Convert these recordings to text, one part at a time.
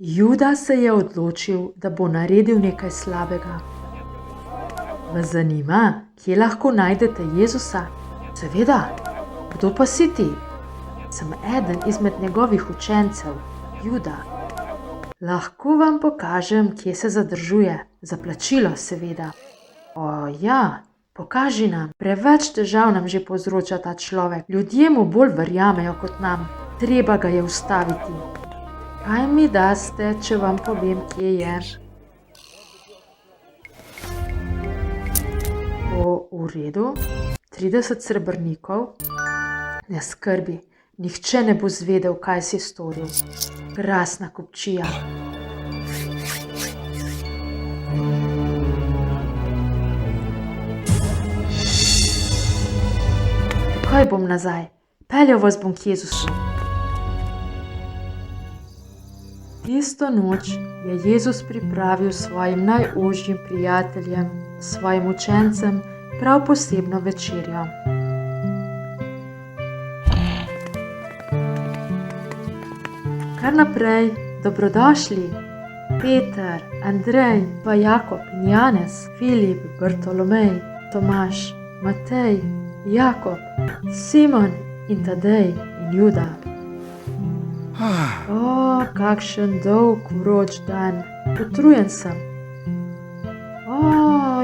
Juda se je odločil, da bo naredil nekaj slabega. Vas zanima, kje lahko najdete Jezusa? Seveda, kdo pa si ti? Sem eden izmed njegovih učencev, Juda. Lahko vam pokažem, kje se zadržuje. Za plačilo, seveda. O ja, pokaži nam. Preveč težav nam že povzroča ta človek. Ljudje mu bolj verjamejo kot nam. Treba ga je ustaviti. Kaj mi daste, če vam povem, kje je? V redu, 30 srebrnikov. Ne skrbi, nihče ne bo zvedel, kaj si storil. Krasna kupčija. Takoj bom nazaj. Peljal vas bom k Jezusu. Tisto noč je Jezus pripravil svojim najožjim prijateljem, svojim učencem, prav posebno večerjo. Kar naprej, dobrodošli, Peter, Andrej, pa Jakob in Janez, Filip, Bartolomej, Tomaž, Matej, Jakob, Simon in Tadej in Juda. O, kakšen dolg vroč dan, utrujen sem. O,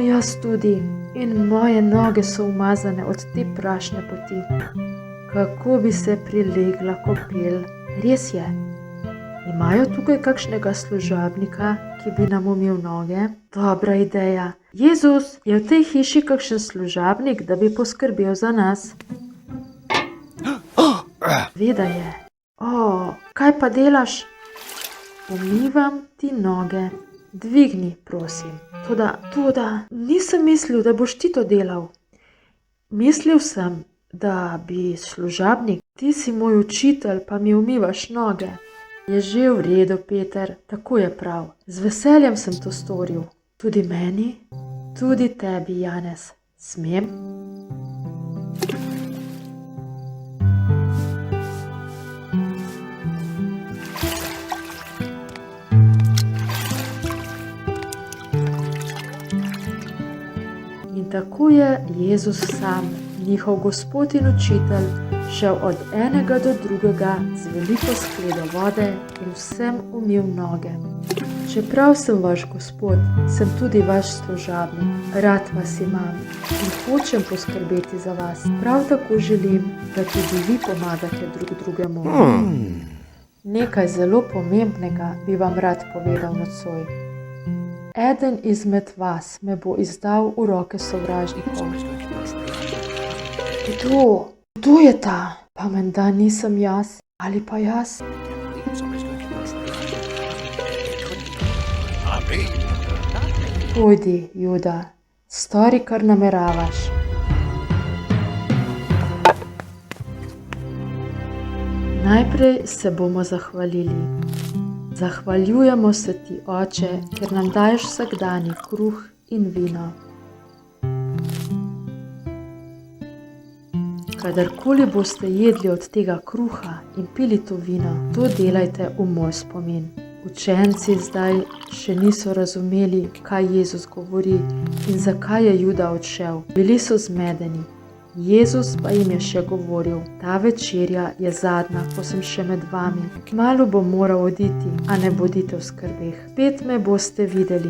jaz tudi, in moje noge so umazane od te prašne poti. Kako bi se prilegla kopel, res je. Imajo tukaj kakšnega služabnika, ki bi nam umil noge? Dobra ideja. Jezus, je v tej hiši kakšen služabnik, da bi poskrbel za nas? Veda je. O, kaj pa delaš? Umivam ti noge. Dvigni, prosim. Toda, nisem mislil, da boš ti to delal. Mislil sem, da bi služabnik, ti si moj učitelj, pa mi umivaš noge. Je že v redu, Peter, tako je prav. Z veseljem sem to storil. Tudi meni, tudi tebi, Janez. Smem? In tako je Jezus sam, njihov Gospod in učitelj, šel od enega do drugega z veliko skledo vode in vsem umil noge. Čeprav sem vaš Gospod, sem tudi vaš služabnik. Rad vas imam in hočem poskrbeti za vas. Prav tako želim, da tudi vi pomagate drug drugemu. Nekaj zelo pomembnega bi vam rad povedal nocoj. Eden izmed vas me bo izdal v roke sovražnikov. Kdo je ta? Pa menda nisem jaz, ali pa jaz? Pojdi, Juda, stori, kar nameravaš. Najprej se bomo zahvalili. Zahvaljujemo se ti, Oče, ker nam daješ vsakdanji kruh in vino. Kadarkoli boste jedli od tega kruha in pili to vino, to delajte v moj spomin. Učenci zdaj še niso razumeli, kaj Jezus govori in zakaj je Juda odšel. Bili so zmedeni. Jezus pa jim je še govoril: ta večerja je zadnja, ko sem še med vami. Kmalu bom moral oditi, a ne bodite v skrbeh. Spet me boste videli.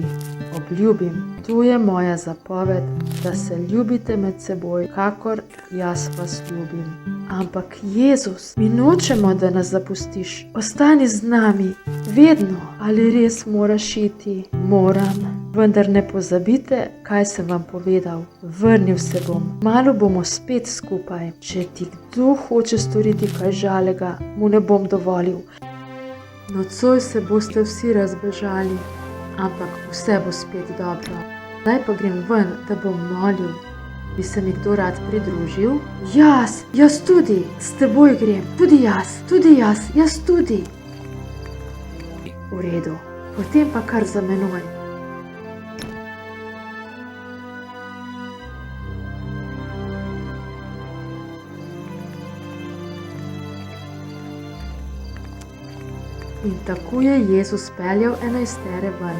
Obljubim, to je moja zapoved, da se ljubite med seboj, kakor jaz vas ljubim. Ampak Jezus, mi nočemo, da nas zapustiš. Ostani z nami, vedno. Ali res moraš iti? Moram. Vendar ne pozabite, kaj sem vam povedal. Vrnil se bom. Malo bomo spet skupaj. Če ti kdo hoče storiti kaj žalega, mu ne bom dovolil. Nocoj se boste vsi razbežali, ampak vse bo spet dobro. Zdaj pa grem ven, da bom molil. Bi se mi kdo rad pridružil? Jaz tudi. S teboj grem. Tudi jaz, jaz tudi. V redu, potem pa kar za menoj. In tako je Jezus peljal 11 ven.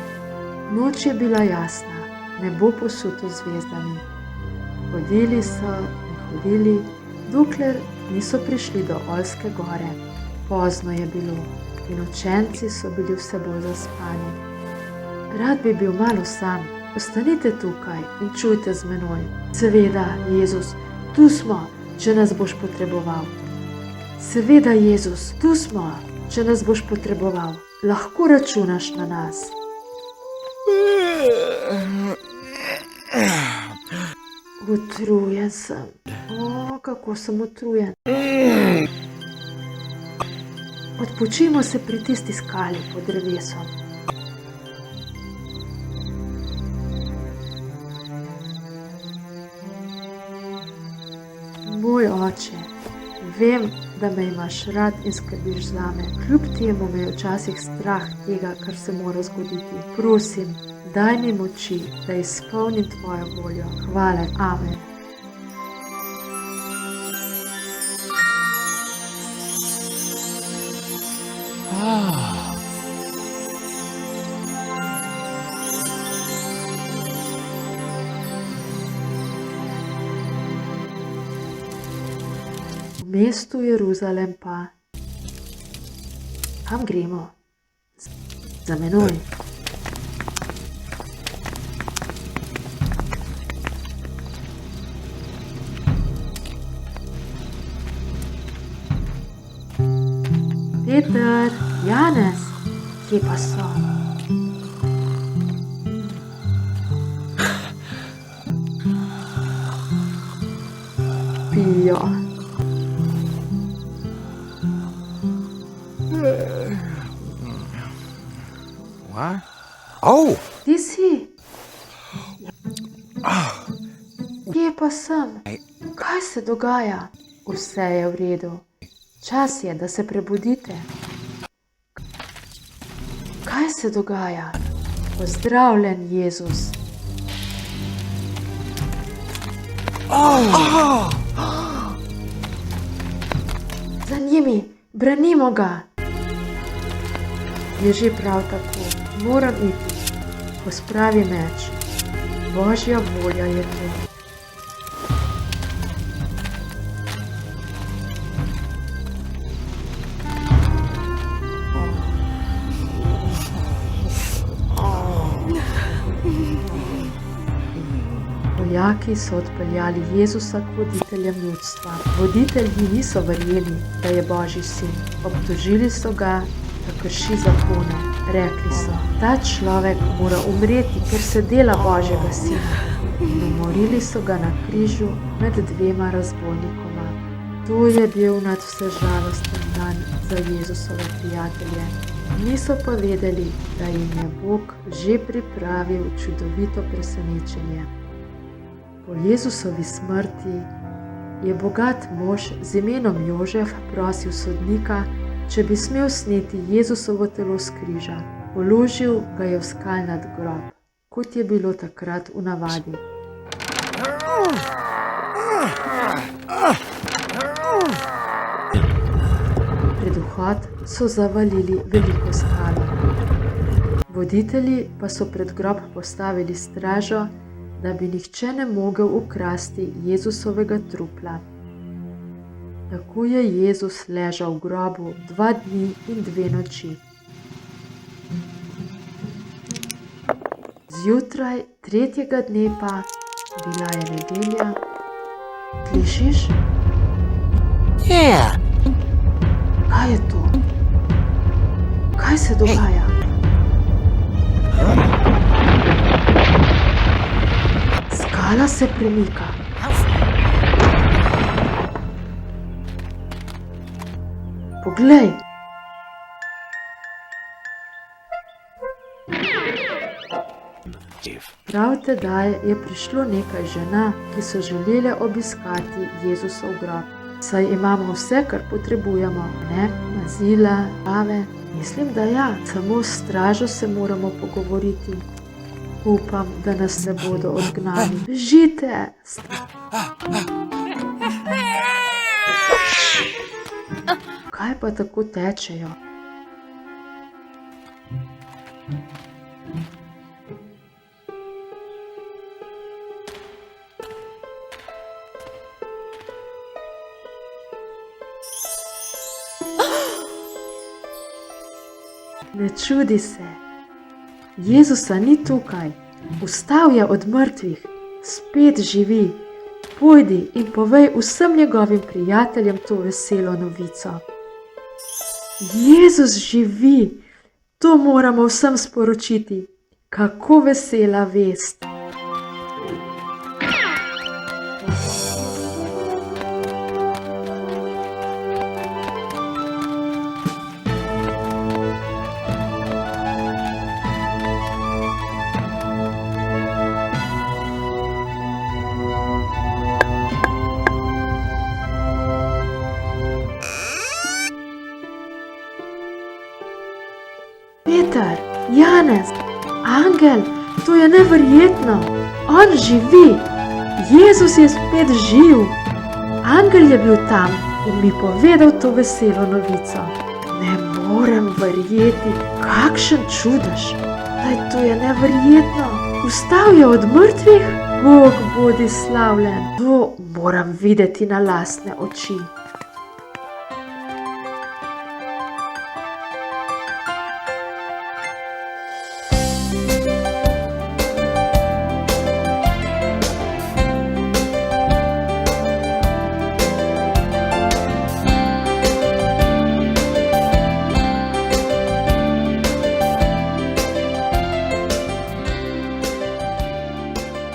Noč je bila jasna, nebo posuto zvezdami. Hodili so in hodili, dokler niso prišli do Oljske gore. Pozno je bilo in učenci so bili vse bolj zaspani. Rad bi bil malo sam, ostanite tukaj in čujte z menoj. Seveda, Jezus, tu smo, če nas boš potreboval. Seveda, Jezus, tu smo, če nas boš potreboval. Lahko računaš na nas. Utrujen sem. O, kako sem utrujen. Odpočimo se pri tisti skali pod drevesom. Moj oče, vem, da me imaš rad in skrbiš zame. Kljub temu me je včasih strah tega, kar se mora zgoditi. Prosim, daj mi moči, da izpolnim tvojo voljo. Hvala, amen. V mestu Jeruzalem pa. Kam gremo? Za menoj. Peter, Janez, kje pa so? Pijo. What? Oh! Ti si? Kje pa sem? Kaj se dogaja? Vse je v redu. Čas je, da se prebudite. Kaj se dogaja? Pozdravljen, Jezus. Za njimi, branimo ga. Je že prav tako, moram iti. Pospravi meč. Božja volja je to. Vojaki so odpeljali Jezusa k voditeljem ljudstva. Voditelji niso verjeli, da je Božji sin. Obtožili so ga, da krši zakone. Rekli so, ta človek mora umreti, ker se dela Božjega sina. In umorili so ga na križu med dvema razbojnikoma. To je bil nad vse žalosten dan za Jezusove prijatelje. Niso pa vedeli, da jim je Bog že pripravil čudovito presenečenje. Po Jezusovi smrti je bogat mož z imenom Jožef prosil sodnika, če bi smel sneti Jezusovo telo s križa. Položil ga je v skalnat grob, kot je bilo takrat v navadi. Pred vhod so zavalili veliko skalo. Voditelji pa so pred grob postavili stražo, da bi nihče ne mogel ukrasti Jezusovega trupla. Tako je Jezus ležal v grobu 2 dni in 2 noči. Zjutraj 3. dne pa, bila je nedelja. Slišiš? Yeah! Kaj je to? Kaj se dogaja? Skala se premika. Poglej! Prav tedaj je prišlo nekaj žena, ki so želele obiskati Jezusov grob. Saj imamo vse, kar potrebujemo, ne? Mazila, kave. Mislim, da ja, samo s stražo se moramo pogovoriti. Upam, da nas ne bodo odgnali. Bežite! Kaj pa tako tečejo? Ne čudi se, Jezusa ni tukaj, vstal je od mrtvih, spet živi. Pojdi in povej vsem njegovim prijateljem to veselo novico. Jezus živi, to moramo vsem sporočiti. Kako vesela vest! Peter, Janez, angel, to je neverjetno. On živi. Jezus je spet živ. Angel je bil tam in mi povedal to veselo novico. Ne morem verjeti, kakšen čudež. To je neverjetno. Vstal je od mrtvih. Bog bodi slavljen. To moram videti na lastne oči.